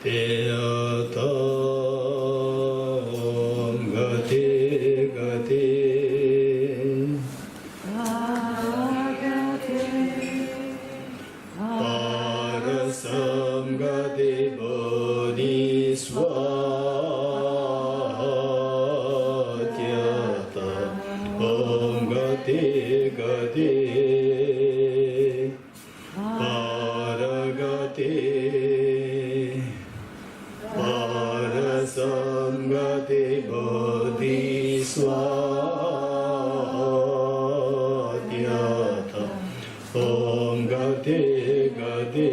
Teyatam gati gati Parasam gati bodhisvatyata Om gati gati Paragati Parasamgati bodhisvatyata Om gati gati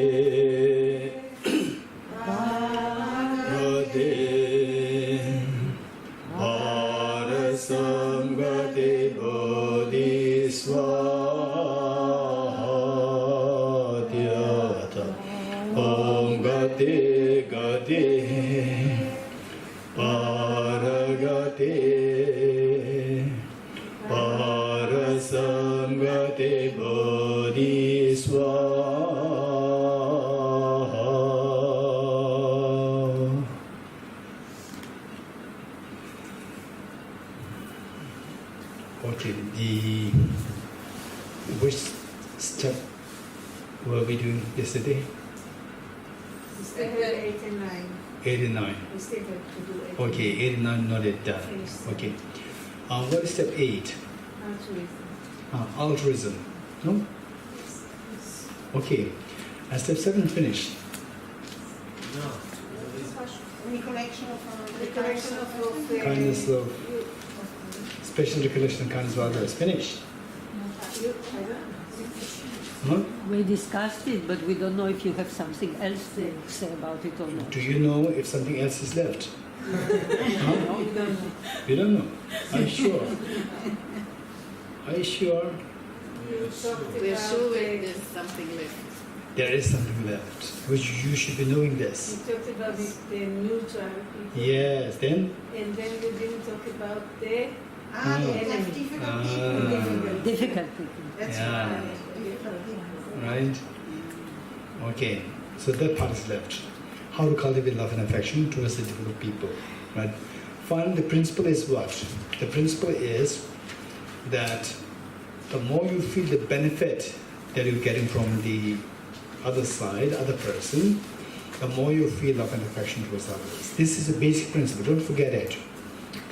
gati Parasamgati bodhisvatyata Om gati gati Paragati Parasamgati bodhisvatyata. Okay, which step were we doing yesterday? Step 8 and 9. 8 and 9. We still have to do 8. Okay, 8 and 9 not yet done. Finished. Okay. What is step 8? Altruism. Altruism. No? Okay. And step 7 finished. Recollection of Recollection of Kindness of special recollection and kindness of others. Finished. Huh? We discussed it, but we don't know if you have something else to say about it or not. Do you know if something else is left? Huh? You don't know. Are you sure? Are you sure? We're sure there's something left. There is something left, which you should be knowing this. We talked about the neutral people. Yes, then? And then we didn't talk about the Difficult people. That's Yeah. right. Right? Okay, so that part is left. How to cultivate love and affection towards the difficult people. Right? Finally, the principle is what? The principle is that the more you feel the benefit that you're getting from the other side, other person, the more you feel love and affection towards others. This is a basic principle. Don't forget it.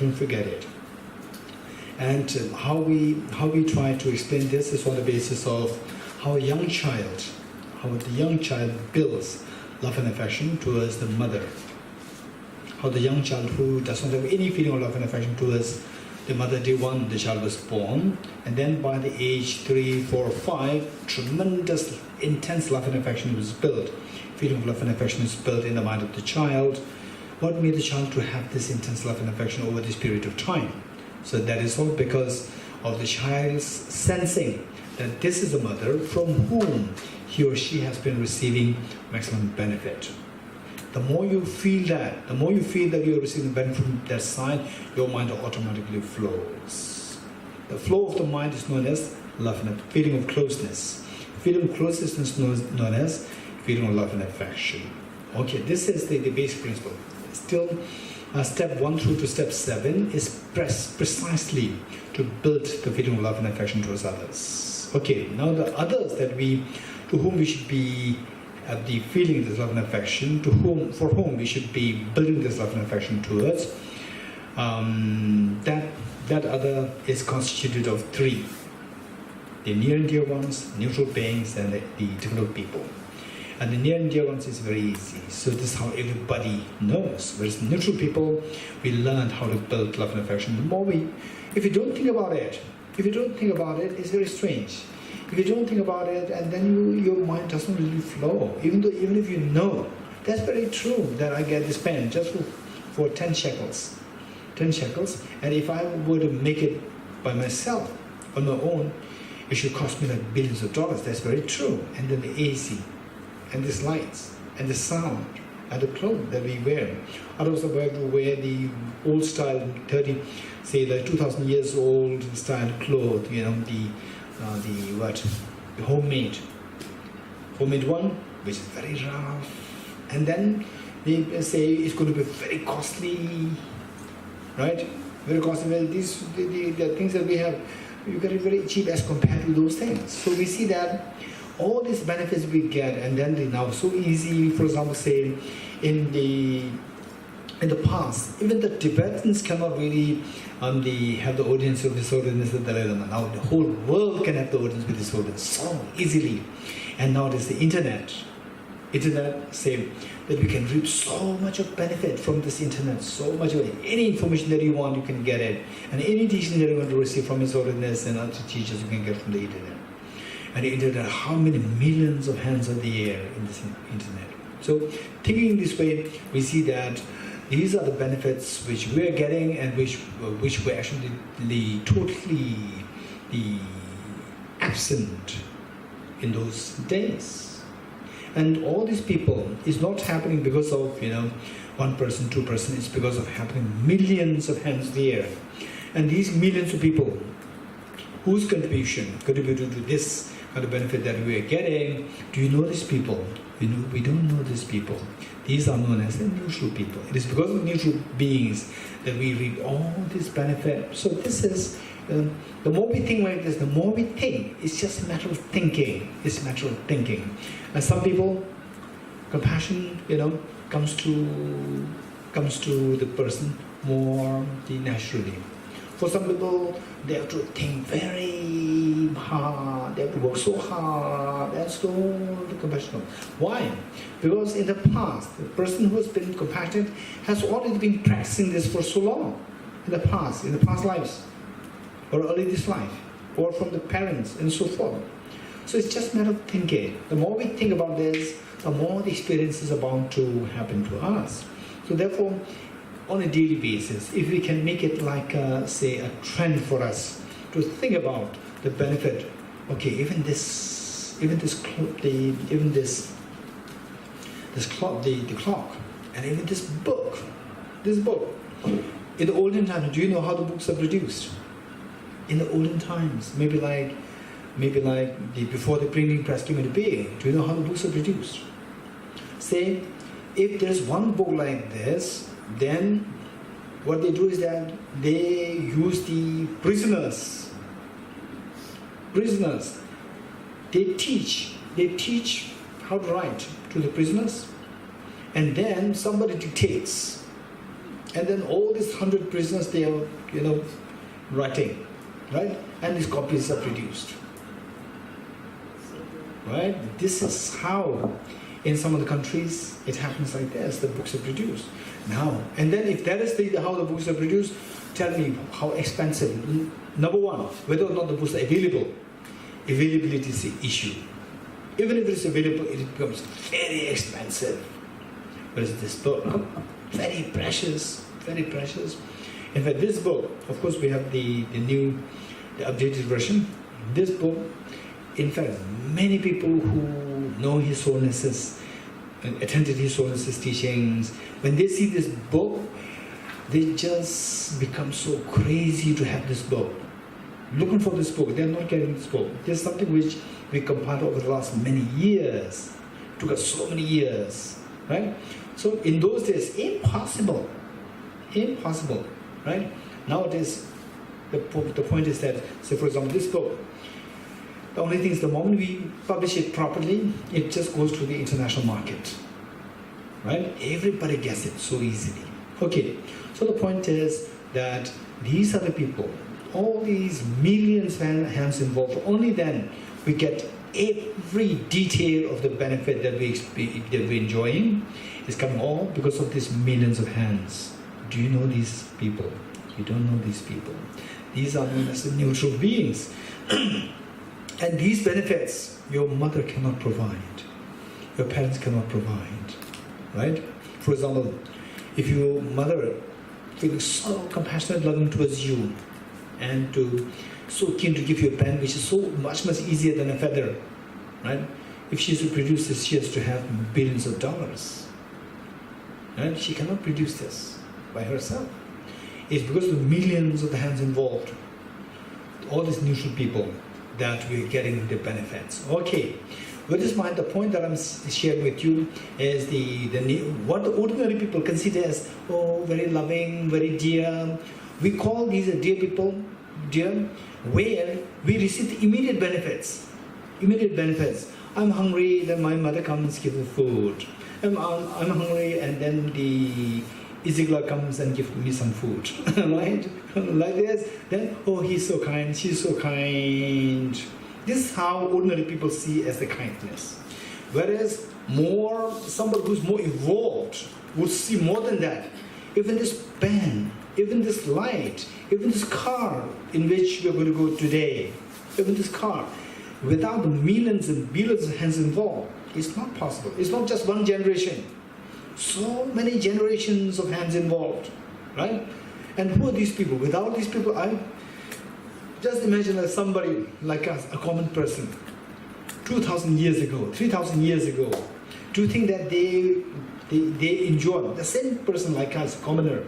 Don't forget it. And how we try to explain this is on the basis of how the young child builds love and affection towards the mother. How the young child who does not have any feeling of love and affection towards the mother day one the child was born, and then by the age 3, 4, 5, tremendous intense love and affection was built. Feeling of love and affection is built in the mind of the child. What made the child to have this intense love and affection over this period of time? So that is all because of the child's sensing that this is a mother from whom he or she has been receiving maximum benefit. The more you feel that you are receiving benefit from that side, your mind automatically flows. The flow of the mind is known as love and feeling of closeness. Feeling of closeness is known as feeling of love and affection. Okay, this is the basic principle. Still, step 1 through to step 7 is precisely to build the feeling of love and affection towards others. Okay, now the others to whom we should be the feeling this love and affection, for whom we should be building this love and affection towards, that other is constituted of 3: the near and dear ones, neutral beings, and the difficult people. And the near and dear ones is very easy. So this is how everybody knows. Whereas neutral people, we learned how to build love and affection. The more if you don't think about it, it's very strange. If you don't think about it, and then your mind doesn't really flow. Even if you know, that's very true that I get this pen just for 10 shekels. 10 shekels. And if I were to make it by myself, on my own, it should cost me like billions of dollars. That's very true. And then the AC, and these lights, and the sound, and the clothes that we wear. Others are going to wear the old style, 2,000 years old style clothes, the homemade one, which is very rough. And then They say it's going to be very costly, right? Very costly. Well, the things that we have, you get it very cheap as compared to those things. So we see that all these benefits we get, and then they now so easy. For example, say in the past, even the Tibetans cannot really have the audience of this audience of Dalai Lama. Now the whole world can have the audience with this audience so easily. And now there's the internet. Internet, say that we can reap so much of benefit from this internet, so much of it. Any information that you want, you can get it. And any teaching that you want to receive from His Holiness and other teachers, you can get from the internet. And the internet, how many millions of hands are there in this internet? So thinking this way, we see that these are the benefits which we are getting and which were actually totally absent in those days. And all these people is not happening because of one person, two person. It's because of happening millions of hands there, and these millions of people, whose contributed to this kind of benefit that we are getting. Do you know these people? We don't know these people. These are known as the neutral people. It is because of neutral beings that we reap all this benefit. So this is. The more we think like this, the more we think. It's just a matter of thinking. It's a matter of thinking. And some people, compassion, comes to the person more naturally. For some people, they have to think very hard. They have to work so hard. And so the compassion. Why? Because in the past, the person who has been compassionate has already been practicing this for so long. In the past lives. Or early this life, or from the parents, and so forth. So it's just a matter of thinking. The more we think about this, the more the experiences are bound to happen to us. So therefore, on a daily basis, if we can make it like, say, a trend for us to think about the benefit. Okay, even the clock, and even this book. In the olden times, do you know how the books are produced? In the olden times, maybe like before the printing press came into being, do you know how the books are produced? Say, if there's one book like this, then what they do is that they use the prisoners. They teach how to write to the prisoners, and then somebody dictates, and then all these 100 prisoners, they are writing. Right? And these copies are produced. Right? This is how, in some of the countries, it happens like this. The books are produced. Now, and then if that is how the books are produced, tell me how expensive. Number one, whether or not the books are available. Availability is the issue. Even if it is available, it becomes very expensive. Whereas this book, very precious, very precious. In fact, this book, of course, we have the updated version. This book, in fact, many people who know His Holiness's, attended His Holiness's teachings, when they see this book, they just become so crazy to have this book. Looking for this book, they're not getting this book. There's something which we compiled over the last many years. It took us so many years, right? So in those days, impossible, right? Nowadays, the point is that, say for example, this book, the only thing is the moment we publish it properly, it just goes to the international market, right? Everybody gets it so easily. Okay, so the point is that these are the people, all these millions of hands involved, only then we get every detail of the benefit that we're enjoying is coming all because of these millions of hands. Do you know these people? You don't know these people. These are known as the neutral beings. And these benefits, your mother cannot provide. Your parents cannot provide. Right? For example, if your mother feels so compassionate, loving towards you, and so keen to give you a pen, which is so much easier than a feather, right? If she is to produce this, she has to have billions of dollars. Right? She cannot produce this by herself. It's because of the millions of the hands involved, all these neutral people, that we're getting the benefits. Okay, With this mind, the point that I'm sharing with you is what the ordinary people consider as, oh, very loving, very dear. We call these dear people, dear, where we receive the immediate benefits. Immediate benefits. I'm hungry, then my mother comes give me food. I'm hungry, and then the Isigla comes and gives me some food, right? Like this. Then, oh, he's so kind, she's so kind. This is how ordinary people see as the kindness. Whereas somebody who's more evolved would see more than that. Even this pen, even this light, even this car in which we're going to go today, even this car, without the millions and billions of hands involved, it's not possible. It's not just one generation. So many generations of hands involved, right? And who are these people? Without these people, I just imagine as somebody like us, a common person, 2,000 years ago, 3,000 years ago. Do you think that they enjoy, the same person like us, commoner,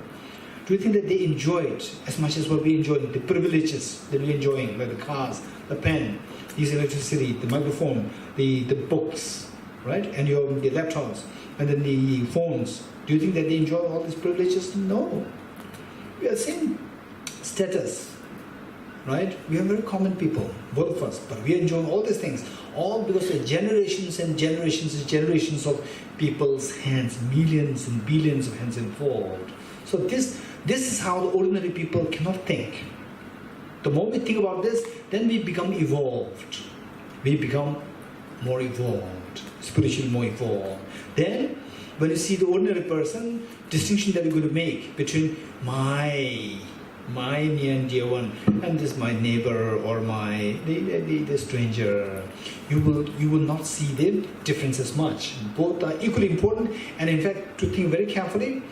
do you think that they enjoyed as much as what we enjoy, the privileges that we're enjoying, like the cars, the pen, this electricity, the microphone, the books, right? And the laptops, and then the phones. Do you think that they enjoy all these privileges? No. We are the same status, right? We are very common people, both of us, but we enjoy all these things, all because of generations and generations and generations of people's hands, millions and billions of hands involved. So this is how the ordinary people cannot think. The more we think about this, then we become evolved. We become more evolved, spiritually more evolved. Then, when you see the ordinary person, distinction that we're going to make between my near and dear one and this my neighbor or the stranger, you will not see the difference as much. Both are equally important, and in fact, to think very carefully,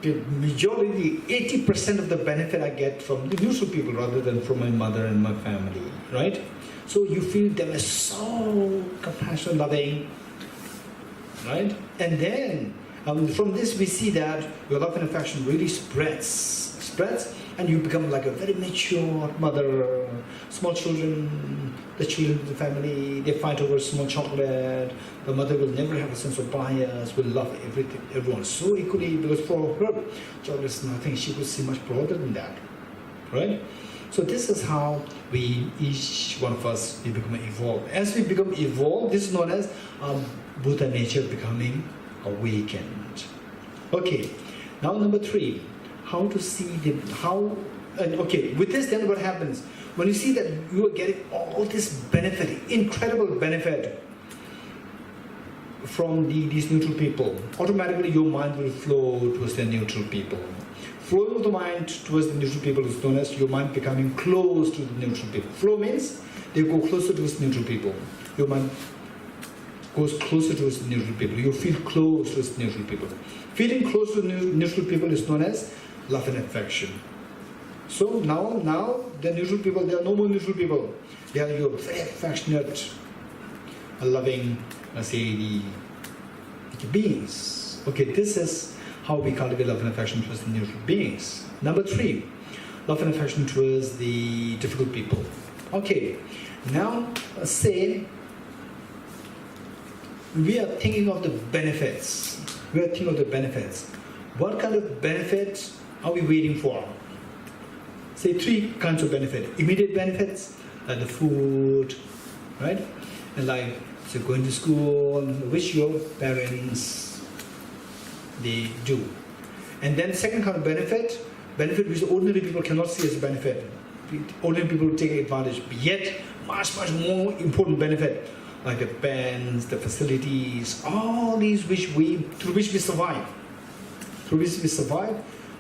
the majority, 80% of the benefit I get from the neutral people rather than from my mother and my family, right? So you feel them as so compassionate, loving, right? And then from this we see that your love and affection really spreads, and you become like a very mature mother. Small children, the children of the family, they fight over small chocolate. The mother will never have a sense of bias, will love everyone so equally, because for her, chocolate is nothing. She could see much broader than that, right? So this is how each one of us, we become evolved. As we become evolved, this is known as Buddha nature becoming awakened. Okay, now number 3, how to see with this then what happens? When you see that you are getting all this benefit, incredible benefit from these neutral people, automatically your mind will flow towards the neutral people. Flowing of the mind towards the neutral people is known as your mind becoming close to the neutral people. Flow means they go closer towards the neutral people. Your mind goes closer towards the neutral people. You feel close towards the neutral people. Feeling close to the neutral people is known as love and affection. So now the neutral people, there are no more neutral people. They are your very affectionate, loving, the beings. Okay, this is how we cultivate love and affection towards the neutral beings. Number 3, love and affection towards the difficult people. Okay, now say we are thinking of the benefits. What kind of benefits are we waiting for? Say 3 kinds of benefit. Immediate benefits, like the food, right? And like, so going to school, which your parents, they do. And then second kind of benefit which ordinary people cannot see as a benefit. Ordinary people take advantage, yet much more important benefit, like the pens, the facilities, all these through which we survive.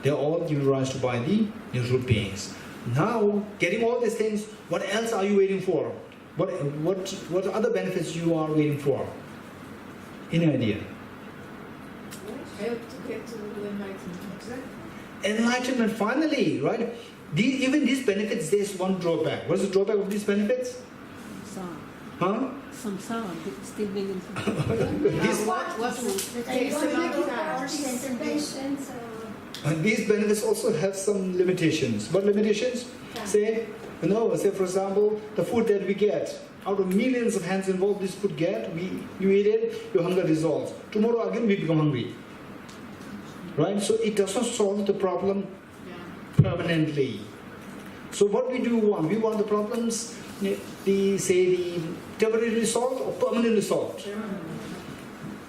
They're all given rise to by the neutral beings. Now, getting all these things, what else are you waiting for? What other benefits you are waiting for? Any idea? Help to get to enlightenment. Enlightenment, finally, right? Even these benefits, there's one drawback. What's the drawback of these benefits? Samsara, still being these benefits also have some limitations. What limitations? Say for example, the food that we get. out of millions of hands involved this could get, you eat it, your hunger resolves. Tomorrow again we become hungry. Right? So it does not solve the problem permanently. So what we do want? We want the problems, the temporarily solved or permanently solved.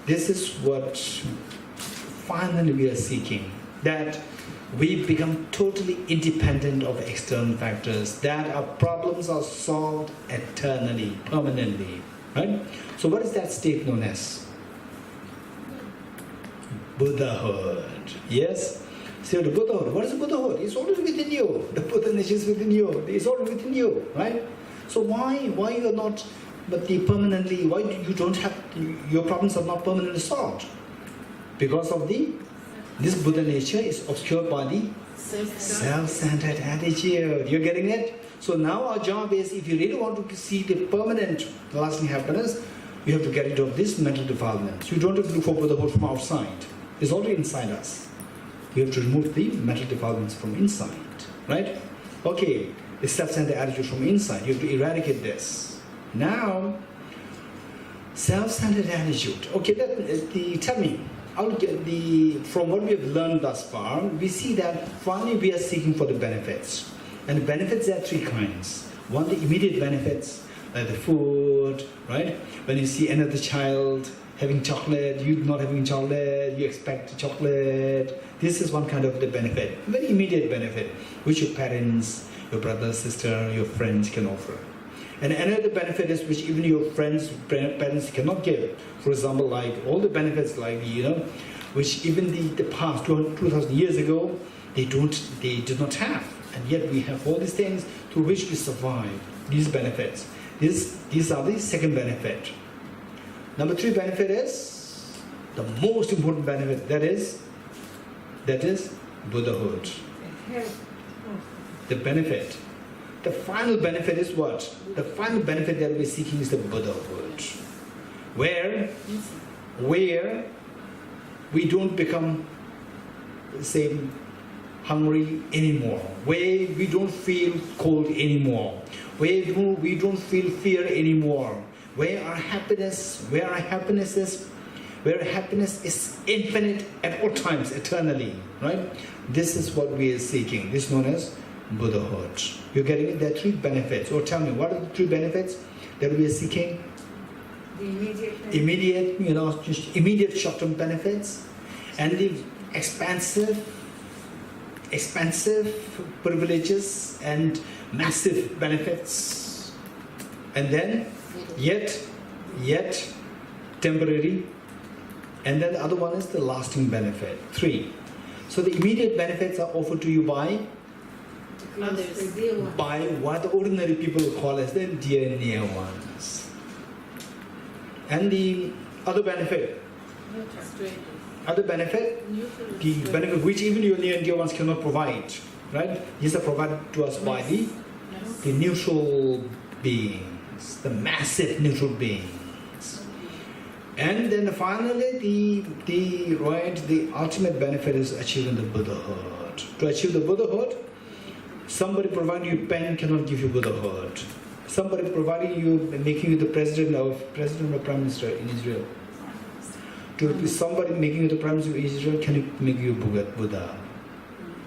This is what finally we are seeking. That we become totally independent of external factors, that our problems are solved eternally, permanently. Right? So what is that state known as? Buddhahood. Yes? So the Buddhahood, what is the Buddhahood? It's always within you. The Buddha nature is within you. It's all within you, right? So why you are not, but permanently, why you don't have, your problems are not permanently solved? Because of this Buddha nature is obscured by the self-centered attitude. You're getting it? So now our job is, if you really want to see the permanent, lasting happiness, you have to get rid of this mental defilements. You don't have to look for Buddhahood from outside. It's already inside us. You have to remove the mental defilements from inside, right? Okay, the self-centered attitude from inside. You have to eradicate this. Now, self-centered attitude. Okay, tell me. I'll get from what we have learned thus far, we see that finally we are seeking for the benefits. And the benefits are three kinds. One, the immediate benefits, like the food, right? When you see another child having chocolate, you not having chocolate, you expect chocolate. This is one kind of the benefit, very immediate benefit, which your parents, your brother, sister, your friends can offer. And another benefit is which even your friends, parents cannot give. For example, like all the benefits, like which even the past 2,000 years ago, they did not have, and yet we have all these things through which we survive. These benefits. These are the second benefit. Number three benefit is the most important benefit. That is Buddhahood. The benefit. The final benefit is what? The final benefit that we're seeking is the Buddhahood. Where we don't become, say, hungry anymore. Where we don't feel cold anymore. Where we don't feel fear anymore. Where our happiness is infinite at all times, eternally. Right? This is what we are seeking. This is known as Buddhahood. You're getting it? There are three benefits. Or tell me, what are the three benefits that we are seeking? The immediate, just immediate short-term benefits, and the expansive privileges and massive benefits, and then yet temporary, and then the other one is the lasting benefit. Three. So the immediate benefits are offered to you by what the ordinary people call as the dear near ones. And the other benefit, the benefit which even your near and dear ones cannot provide, right? These are provided to us by the neutral beings, the massive neutral beings. And then finally, the ultimate benefit is achieving the Buddhahood. To achieve the Buddhahood, somebody providing you pen cannot give you Buddhahood. Somebody providing you, making you the president or prime minister in Israel. Somebody making you the prime minister of Israel cannot make you Buddha,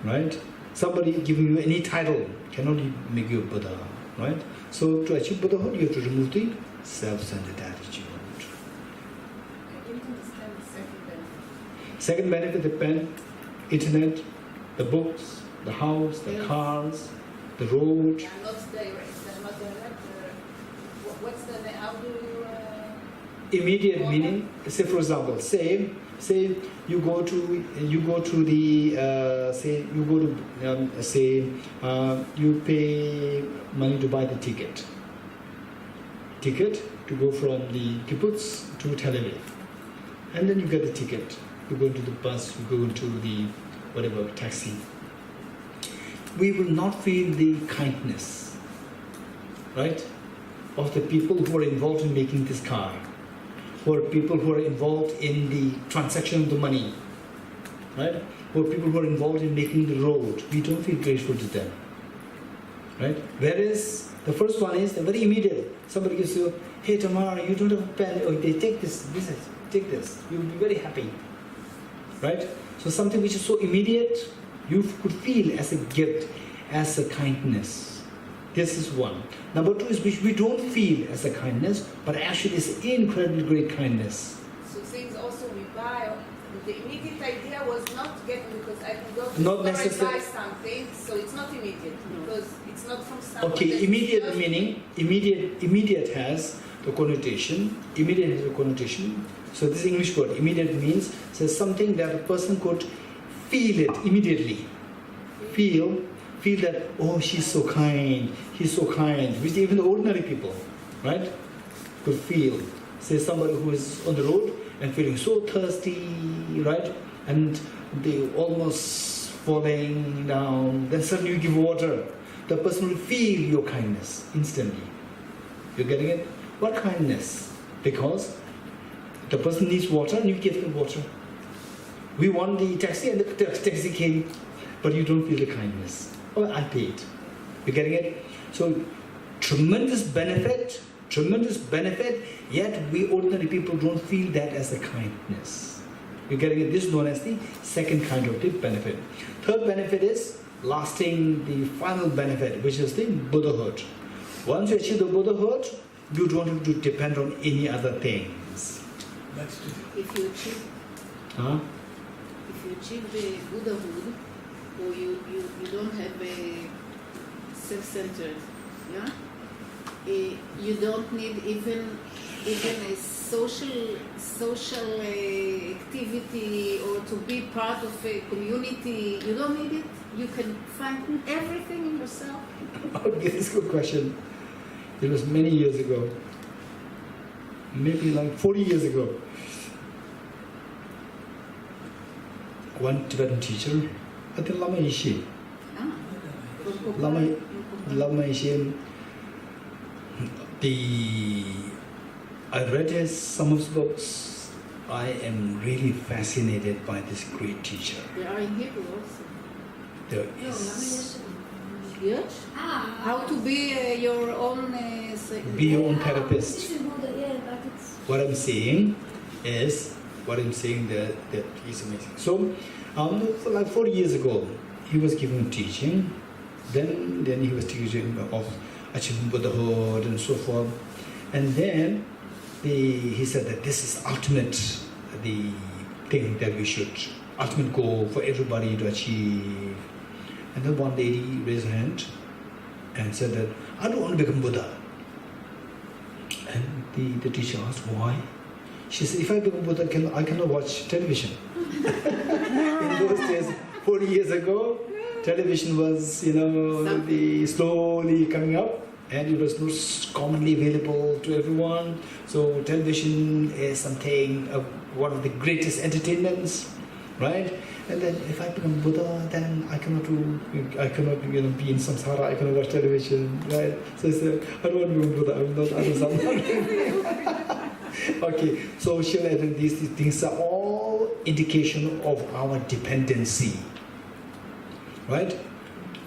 right? Somebody giving you any title cannot make you Buddha, right? So to achieve Buddhahood, you have to remove the self-centered attitude. I didn't understand the second benefit. Second benefit, the pen, internet, the books, the house, the cars, the road. Yeah, not direct. What's the how do you? Immediate meaning. Say for example, say you go to you pay money to buy the ticket to go from the kibbutz to Tel Aviv, and then you get the ticket. You go into the bus, you go into the whatever taxi. We will not feel the kindness, right, of the people who are involved in making this car, or people who are involved in the transaction of the money, right, or people who are involved in making the road. We don't feel grateful to them, right? Whereas the first one is very immediate. Somebody gives you, hey Tamara, you don't have a pen, or they take this, take this. You'll be very happy, right? So something which is so immediate, you could feel as a gift, as a kindness. This is one. Number two is which we don't feel as a kindness, but actually it's incredibly great kindness. So things also we buy. The immediate idea was not getting, because I can go to Not the store and necessary- buy something, so it's not immediate because it's not from someone. Okay, that immediate just- meaning, immediate has the connotation, immediate has a connotation. So this English word, immediate means says something that a person could feel it immediately. Feel that, oh, she's so kind, he's so kind, which even the ordinary people, right, could feel. Say somebody who is on the road and feeling so thirsty, right, and they almost falling down, then suddenly you give water. The person will feel your kindness instantly. You're getting it? What kindness? Because the person needs water and you give them water. We want the taxi and the taxi came, but you don't feel the kindness. Oh, I paid. You're getting it? So tremendous benefit, yet we ordinary people don't feel that as a kindness. You're getting it? This is known as the second kind of the benefit. Third benefit is lasting, the final benefit, which is the Buddhahood. Once you achieve the Buddhahood, you don't have to depend on any other things. If you achieve, Huh? if you achieve the Buddhahood, or you don't have a self-centered, yeah, you don't need even a social activity or to be part of a community. You don't need it. You can find everything in yourself. Okay, this is a good question. It was many years ago, maybe like 40 years ago. One Tibetan teacher, I think Lama Yeshe. Lama Yeshe, I read some of his books. I am really fascinated by this great teacher. They are in Hebrew also. There is, Yes? How to be your own... be your own therapist. This is Buddha, yeah, but it's... What I'm saying that he's amazing. So, for like 40 years ago, he was giving teaching. Then he was teaching of achieving Buddhahood and so forth. And then he said that this is ultimate, the thing that we should, ultimate goal for everybody to achieve. And then one lady raised her hand and said that, I don't want to become Buddha. And the teacher asked, why? She said, if I become Buddha, I cannot watch television. In those days, 40 years ago, television was, slowly coming up, and it was not commonly available to everyone. So television is something, one of the greatest entertainments, right? And then if I become Buddha, then I cannot be in samsara, I cannot watch television, right? So I said, I don't want to be Buddha, I do samsara. Okay, so these things are all indication of our dependency, right?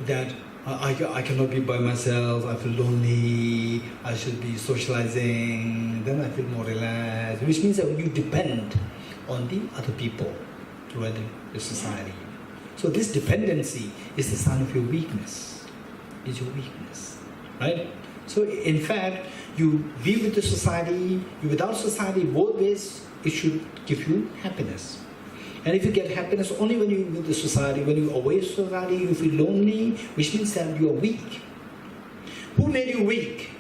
That I cannot be by myself, I feel lonely, I should be socializing, then I feel more relaxed, which means that you depend on the other people, right, the society. So this dependency is the sign of your weakness, is your weakness, right? So in fact, you be with the society, you without society, both ways, it should give you happiness. And if you get happiness only when you're with the society, when you're away from society, you feel lonely, which means that you are weak. Who made you weak?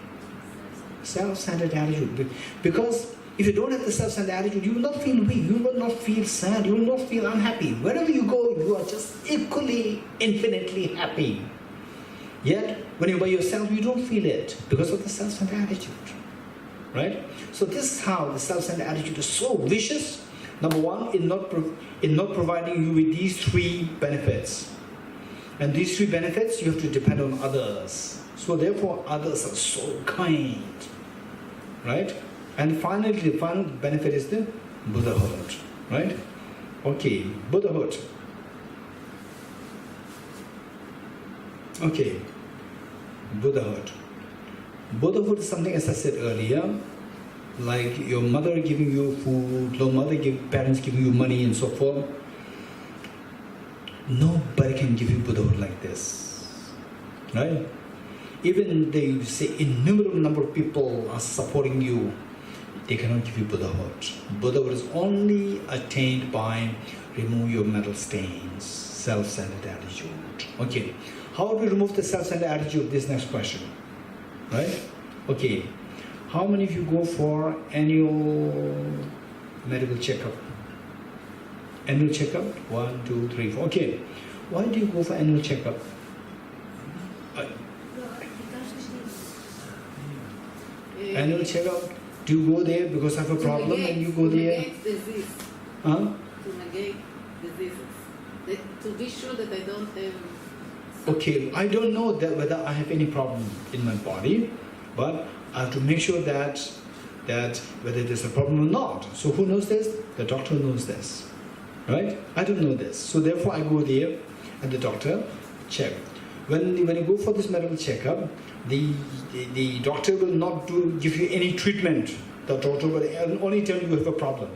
Self-centered attitude. Because if you don't have the self-centered attitude, you will not feel weak, you will not feel sad, you will not feel unhappy. Wherever you go, you are just equally, infinitely happy. Yet, when you're by yourself, you don't feel it because of the self-centered attitude. Right? So this is how the self-centered attitude is so vicious. Number one, in not providing you with these three benefits. And these three benefits, you have to depend on others. So therefore, others are so kind. Right? And finally, the final benefit is the Buddhahood. Right? Okay, Buddhahood. Okay. Buddhahood. Buddhahood is something, as I said earlier, like your mother giving you food, parents giving you money and so forth. Nobody can give you Buddhahood like this, right? Even they say innumerable number of people are supporting you, they cannot give you Buddhahood. Buddhahood is only attained by remove your mental stains, self-centered attitude. Okay, how do we remove the self-centered attitude? This next question, right? Okay, how many of you go for annual medical checkup? Annual checkup? 1, 2, 3, 4. Okay, why do you go for annual checkup? Annual checkup? Do you go there because of a problem and you go there? To negate disease. Huh? To negate diseases. To be sure that I don't have... Okay, I don't know that whether I have any problem in my body, but I have to make sure that whether there's a problem or not. So who knows this? The doctor knows this, right? I don't know this. So therefore I go there and the doctor check. When you go for this medical checkup, the doctor will not give you any treatment. The doctor will only tell you have a problem.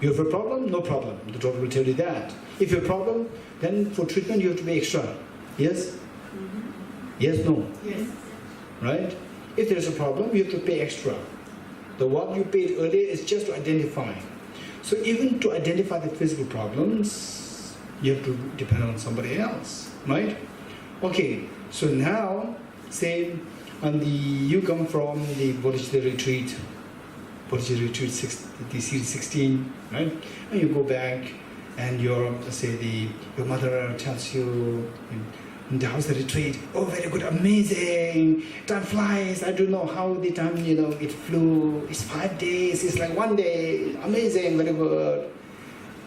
You have a problem? No problem. The doctor will tell you that. If you have a problem, then for treatment you have to pay extra. Yes? Mm-hmm. Yes, no? Yes. Right? If there's a problem, you have to pay extra. The what you paid earlier is just to identify. So even to identify the physical problems, you have to depend on somebody else, right? Okay, so now, say, you come from the Bodhicitta retreat, the series 16, right? And you go back, and your mother tells you, how's the retreat? Oh, very good, amazing. Time flies. I don't know how the time, it flew. It's 5 days. It's like 1 day. Amazing, very good.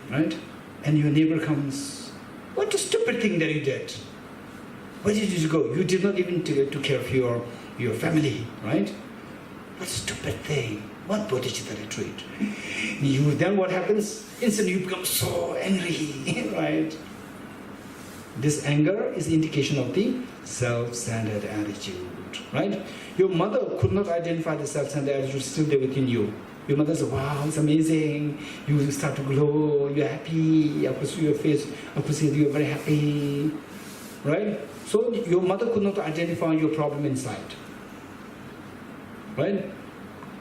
Right? And your neighbor comes. What a stupid thing that you did. Where did you go? You did not even take care of your family, right? What a stupid thing. What Bodhicitta retreat? Then what happens? Instantly you become so angry, right? This anger is the indication of the self-centered attitude, right? Your mother could not identify the self-centered attitude still there within you. Your mother says, wow, it's amazing. You start to glow, you're happy. I could see your face, I could see you're very happy, right? So your mother could not identify your problem inside, right?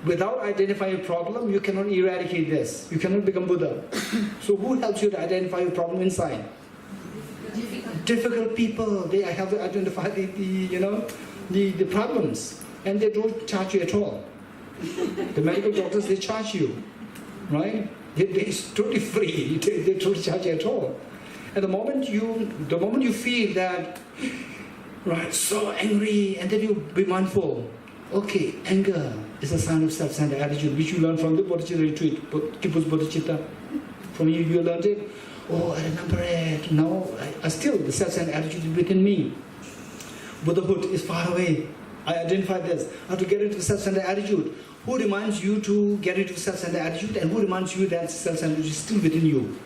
Without identifying a problem, you cannot eradicate this. You cannot become Buddha. So who helps you to identify your problem inside? Difficult people. They help you identify the problems, and they don't charge you at all. The medical doctors, they charge you, right? It's totally free. They don't charge you at all. And the moment you feel that, right, so angry, and then you be mindful. Okay, anger is a sign of self-centered attitude, which you learn from the Bodhicitta retreat, Kippus Bodhicitta. From you learned it. Oh, I remember it. Now, I still, the self-centered attitude is within me. Buddhahood is far away. I identify this. I have to get into the self-centered attitude. Who reminds you to get into self-centered attitude, and who reminds you that self-centered attitude is still within you?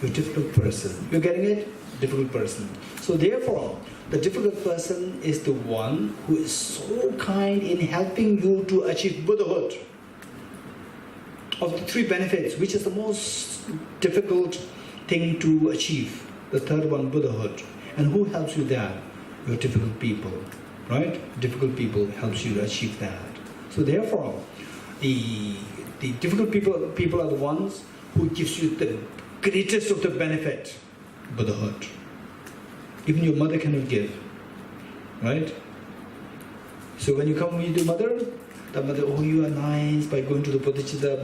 You're a difficult person. You're getting it? Difficult person. So therefore, the difficult person is the one who is so kind in helping you to achieve Buddhahood. Of the 3 benefits, which is the most difficult thing to achieve? The third one, Buddhahood. And who helps you there? Your difficult people, right? Difficult people helps you to achieve that. So therefore, the difficult people are the ones who gives you the greatest of the benefit, Buddhahood. Even your mother cannot give, right? So when you come with your mother, the mother, oh, you are nice. By going to the Bodhicitta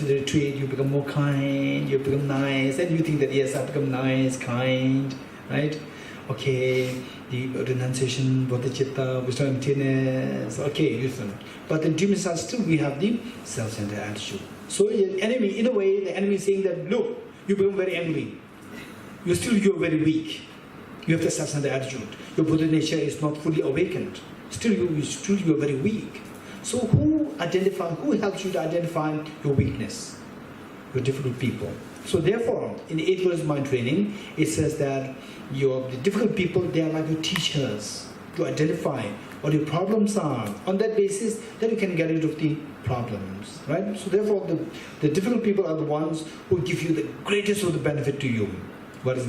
retreat, you become more kind, you become nice, and you think that, yes, I become nice, kind, right? Okay, the renunciation, Bodhicitta, wisdom, emptiness, okay, listen. But in deep inside, still we have the self-centered attitude. So the enemy, in a way, the enemy is saying that, look, you become very angry. You're very weak. You have the self-centered attitude. Your Buddha nature is not fully awakened. Still you're very weak. So who helps you to identify your weakness? Your difficult people. So therefore, in the 8 verse mind training, it says that the difficult people, they are like your teachers. to identify what your problems are. On that basis, then you can get rid of the problems, right? So therefore, the difficult people are the ones who give you the greatest of the benefit to you. What is